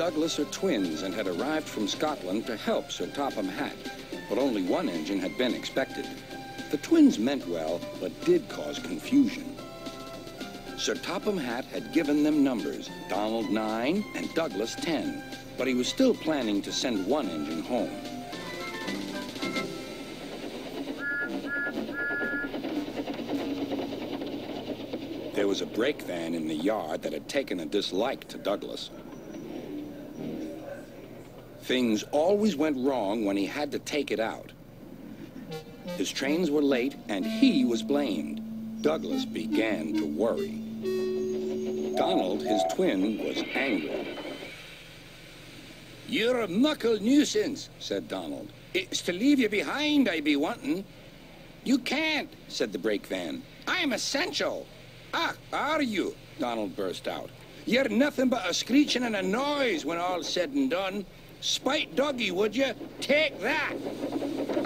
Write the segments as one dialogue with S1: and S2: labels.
S1: Douglas are twins and had arrived from Scotland to help Sir Topham Hatt, but only one engine had been expected. The twins meant well, but did cause confusion. Sir Topham Hatt had given them numbers, Donald 9 and Douglas 10, but he was still planning to send one engine home. There was a brake van in the yard that had taken a dislike to Douglas. Things always went wrong when he had to take it out. His trains were late, and he was blamed. Douglas began to worry. Donald, his twin, was angry. "You're a muckle nuisance," said Donald. "It's to leave you behind I be wanting." "You can't," said the brake van. "I'm essential." "Ah, are you?" Donald burst out. "You're nothing but a screeching and a noise when all's said and done. Spite doggy, would you? Take that!"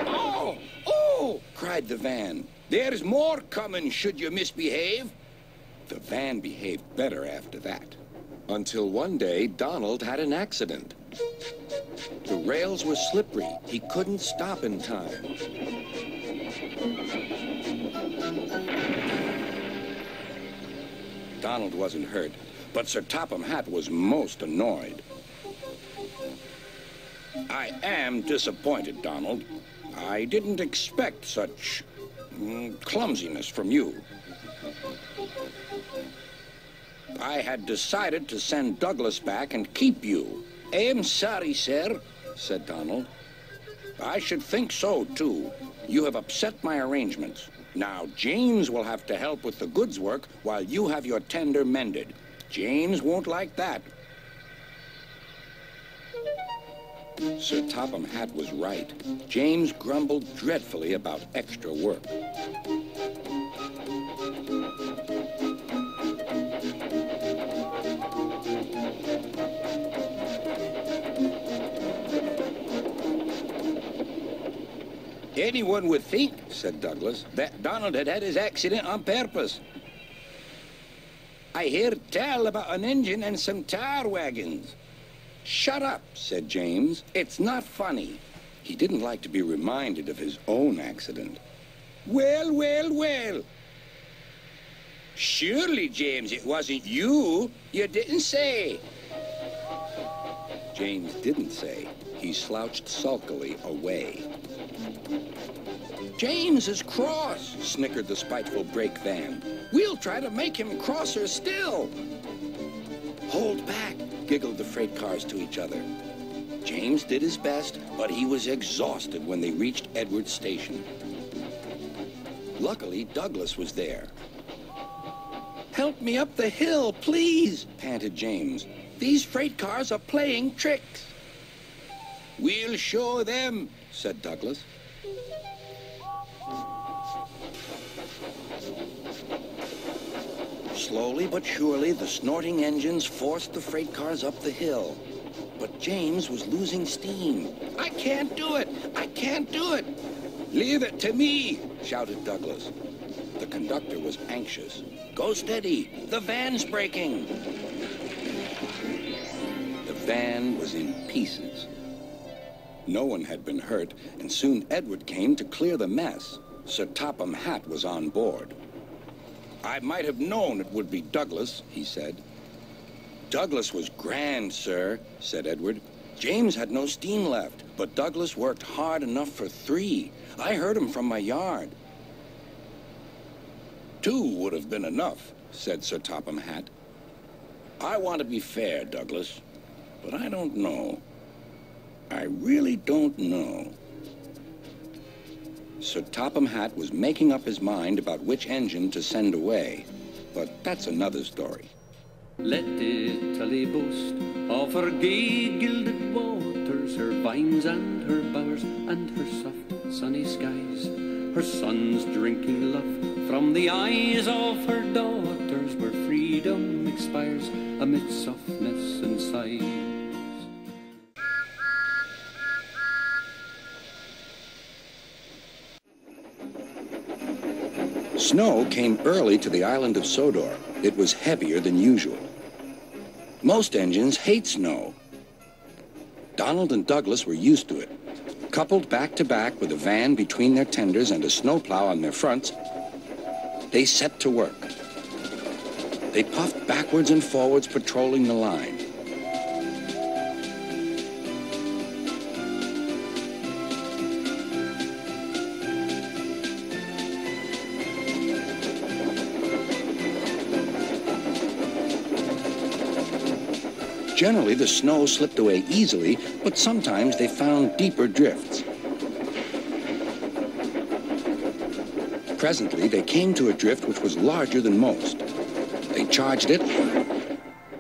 S1: "Oh! Oh!" cried the van. "There's more coming should you misbehave." The van behaved better after that. Until one day, Donald had an accident. The rails were slippery. He couldn't stop in time. Donald wasn't hurt, but Sir Topham Hatt was most annoyed. "I am disappointed, Donald. I didn't expect such clumsiness from you. I had decided to send Douglas back and keep you." "I'm sorry, sir," said Donald. "I should think so, too. You have upset my arrangements. Now, James will have to help with the goods work while you have your tender mended. James won't like that." Sir Topham Hatt was right. James grumbled dreadfully about extra work. "Anyone would think," said Douglas, "that Donald had had his accident on purpose. I heard tell about an engine and some tar wagons." "Shut up," said James. "It's not funny." He didn't like to be reminded of his own accident. "Well, well, well. Surely, James, it wasn't you. You didn't say." James didn't say. He slouched sulkily away. "James is cross," snickered the spiteful brake van. "We'll try to make him crosser still." "Hold back," giggled the freight cars to each other. James did his best, but he was exhausted when they reached Edward's station. Luckily, Douglas was there. "Help me up the hill, please," panted James. "These freight cars are playing tricks." "We'll show them," said Douglas. Slowly but surely, the snorting engines forced the freight cars up the hill. But James was losing steam. "I can't do it! I can't do it!" "Leave it to me!" shouted Douglas. The conductor was anxious. "Go steady! The van's breaking!" The van was in pieces. No one had been hurt, and soon Edward came to clear the mess. Sir Topham Hatt was on board. "I might have known it would be Douglas," he said. "Douglas was grand, sir," said Edward. "James had no steam left, but Douglas worked hard enough for 3. I heard him from my yard." "2 would have been enough," said Sir Topham Hatt. "I want to be fair, Douglas, but I don't know. I really don't know." Sir Topham Hatt was making up his mind about which engine to send away, but that's another story.
S2: Let Italy boast of her gay gilded waters, her vines and her bowers, and her soft sunny skies, her sons drinking love from the eyes of her daughters, where freedom expires amid softness and sighs.
S1: Snow came early to the island of Sodor. It was heavier than usual. Most engines hate snow. Donald and Douglas were used to it. Coupled back to back with a van between their tenders and a snowplow on their fronts, they set to work. They puffed backwards and forwards, patrolling the line. Generally, the snow slipped away easily, but sometimes they found deeper drifts. Presently, they came to a drift which was larger than most. They charged it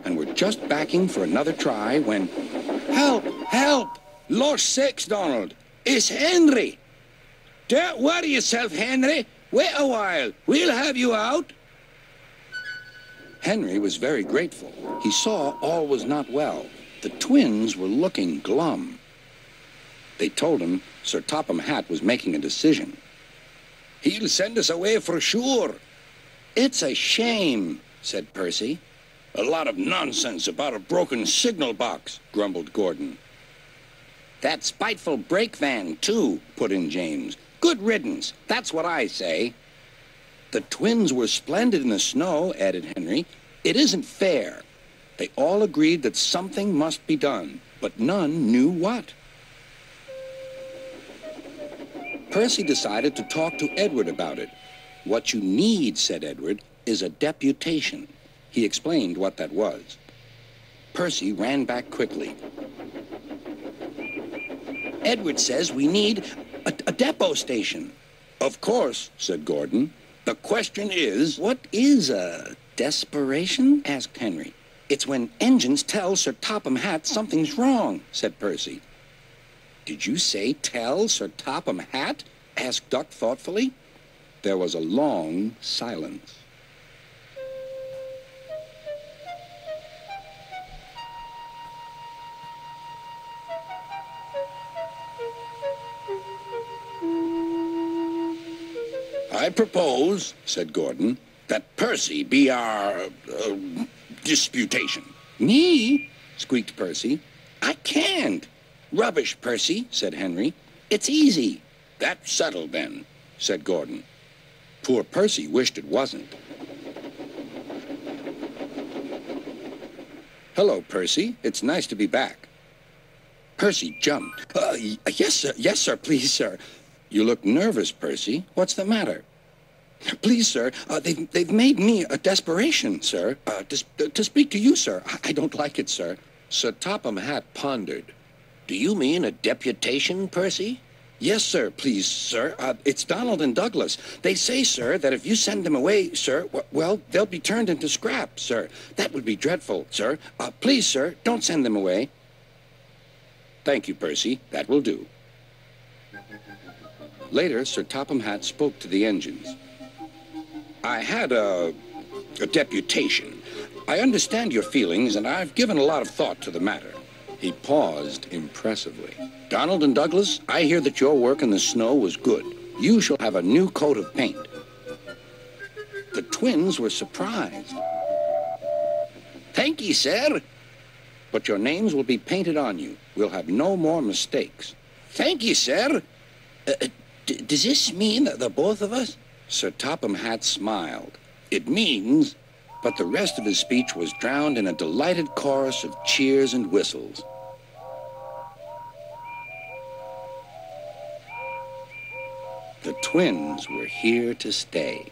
S1: and were just backing for another try when... Help! Help! Lost six, Donald. It's Henry. Don't worry yourself, Henry. Wait a while. We'll have you out. Henry was very grateful. He saw all was not well. The twins were looking glum. They told him Sir Topham Hatt was making a decision. He'll send us away for sure. It's a shame, said Percy. A lot of nonsense about a broken signal box, grumbled Gordon. That spiteful brake van, too, put in James. Good riddance, that's what I say. The twins were splendid in the snow, added Henry. It isn't fair. They all agreed that something must be done, but none knew what. Percy decided to talk to Edward about it. What you need, said Edward, is a deputation. He explained what that was. Percy ran back quickly. Edward says we need a depot station. Of course, said Gordon. The question is, what is a desperation? Asked Henry. It's when engines tell Sir Topham Hatt something's wrong, said Percy. Did you say tell Sir Topham Hatt? Asked Duck thoughtfully. There was a long silence. I propose, said Gordon, that Percy be our disputation. Me? Squeaked Percy. I can't. Rubbish, Percy, said Henry. It's easy. That's settled, then, said Gordon. Poor Percy wished it wasn't. Hello, Percy. It's nice to be back. Percy jumped. Yes, sir, please, sir. You look nervous, Percy. What's the matter? Please, sir, they've made me a desperation, sir. To speak to you, sir. I don't like it, sir. Sir Topham Hatt pondered. Do you mean a deputation, Percy? Yes, sir, please, sir. It's Donald and Douglas. They say, sir, that if you send them away, sir, well, they'll be turned into scrap, sir. That would be dreadful, sir. Please, sir, don't send them away. Thank you, Percy. That will do. Later, Sir Topham Hatt spoke to the engines. I had a deputation. I understand your feelings, and I've given a lot of thought to the matter. He paused impressively. Donald and Douglas, I hear that your work in the snow was good. You shall have a new coat of paint. The twins were surprised. Thank ye, sir. But your names will be painted on you. We'll have no more mistakes. Thank ye, sir. Does this mean the both of us? Sir Topham Hatt smiled. It means... But the rest of his speech was drowned in a delighted chorus of cheers and whistles. The twins were here to stay.